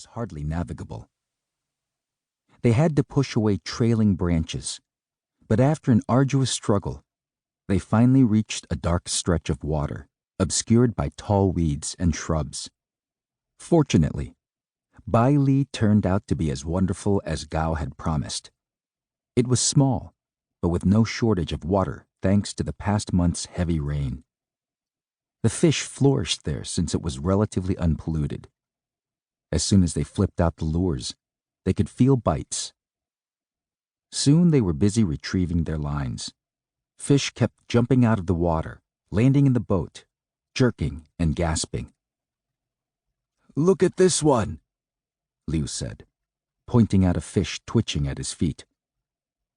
was hardly navigable. They had to push away trailing branches, but after an arduous struggle, they finally reached a dark stretch of water, obscured by tall weeds and shrubs. Fortunately, Bai Li turned out to be as wonderful as Gao had promised. It was small, but with no shortage of water thanks to the past month's heavy rain. The fish flourished there since it was relatively unpolluted. As soon as they flipped out the lures, they could feel bites. Soon they were busy retrieving their lines. Fish kept jumping out of the water, landing in the boat, jerking and gasping. "Look at this one," Liu said, pointing out a fish twitching at his feet.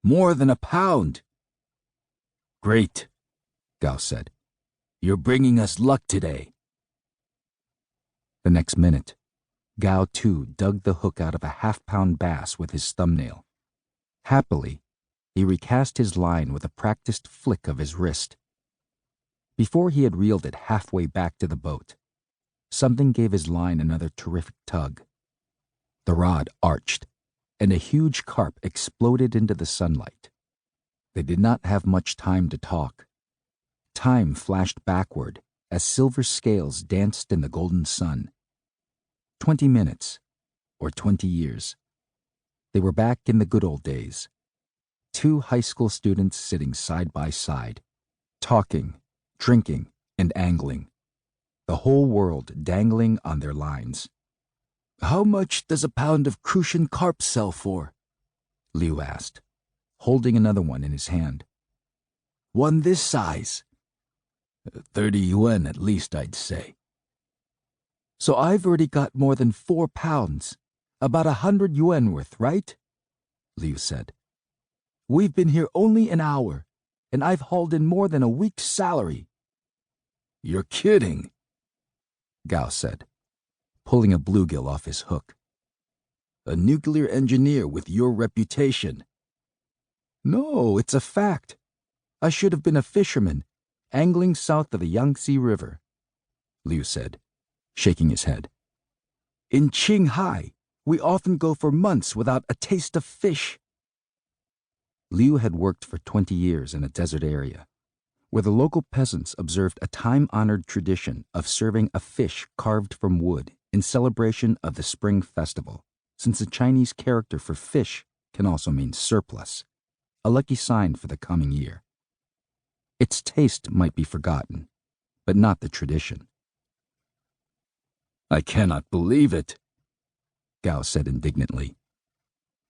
"More than a pound." "Great," Gao said. "You're bringing us luck today." The next minute, Gao too dug the hook out of a half-pound bass with his thumbnail. Happily, he recast his line with a practiced flick of his wrist. Before he had reeled it halfway back to the boat, something gave his line another terrific tug. The rod arched, and a huge carp exploded into the sunlight. They did not have much time to talk. Time flashed backward as silver scales danced in the golden sun. 20 minutes, or 20 years. They were back in the good old days. 2 high school students sitting side by side, talking, drinking, and angling. The whole world dangling on their lines. "How much does a pound of Crucian carp sell for?" Liu asked, holding another one in his hand. "One this size." 30 yuan at least, I'd say. "So I've already got more than 4 pounds, about 100 yuan worth, right?" Liu said. "We've been here only an hour, and I've hauled in more than a week's salary." "You're kidding," Gao said, pulling a bluegill off his hook. "A nuclear engineer with your reputation." "No, it's a fact. I should have been a fisherman, angling south of the Yangtze River," Liu said, shaking his head. "In Shanghai, we often go for months without a taste of fish." Liu had worked for 20 years in a desert area, where the local peasants observed a time-honored tradition of serving a fish carved from wood in celebration of the Spring Festival, since the Chinese character for fish can also mean surplus, a lucky sign for the coming year. Its taste might be forgotten, but not the tradition. "I cannot believe it," Gao said indignantly.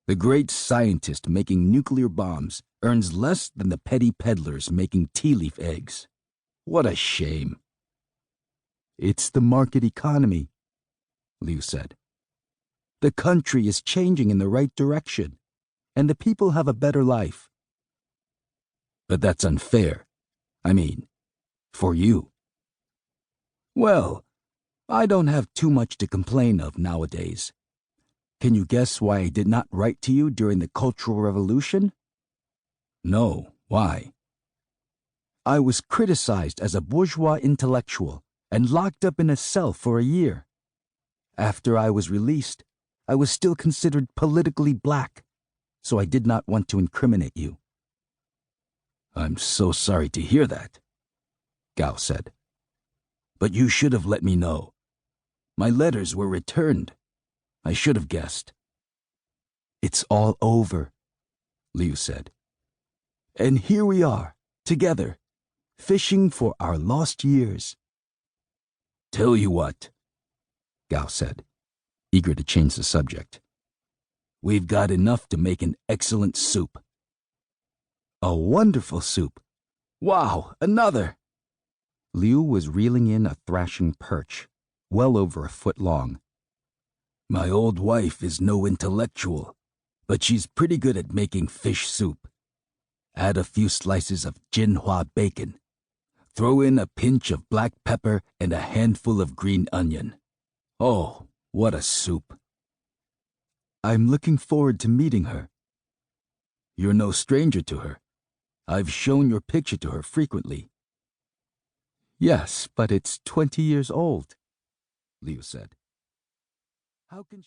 "The great scientist making nuclear bombs earns less than the petty peddlers making tea leaf eggs. What a shame." "It's the market economy," Liu said. "The country is changing in the right direction, and the people have a better life." "But that's unfair. I mean, for you." "Well, I don't have too much to complain of nowadays. Can you guess why I did not write to you during the Cultural Revolution?" "No, why?" "I was criticized as a bourgeois intellectual and locked up in a cell for a year. After I was released, I was still considered politically black, so I did not want to incriminate you." "I'm so sorry to hear that," Gao said. "But you should have let me know. My letters were returned. I should have guessed." "It's all over," Liu said. "And here we are, together, fishing for our lost years." "Tell you what," Gao said, eager to change the subject. "We've got enough to make an excellent soup." "A wonderful soup. Wow, another!" Liu was reeling in a thrashing perch, well over a foot long. "My old wife is no intellectual, but she's pretty good at making fish soup. Add a few slices of Jinhua bacon. Throw in a pinch of black pepper and a handful of green onion. Oh, what a soup." "I'm looking forward to meeting her." "You're no stranger to her. I've shown your picture to her frequently." "Yes, but it's 20 years old," Liu said. "How can she..."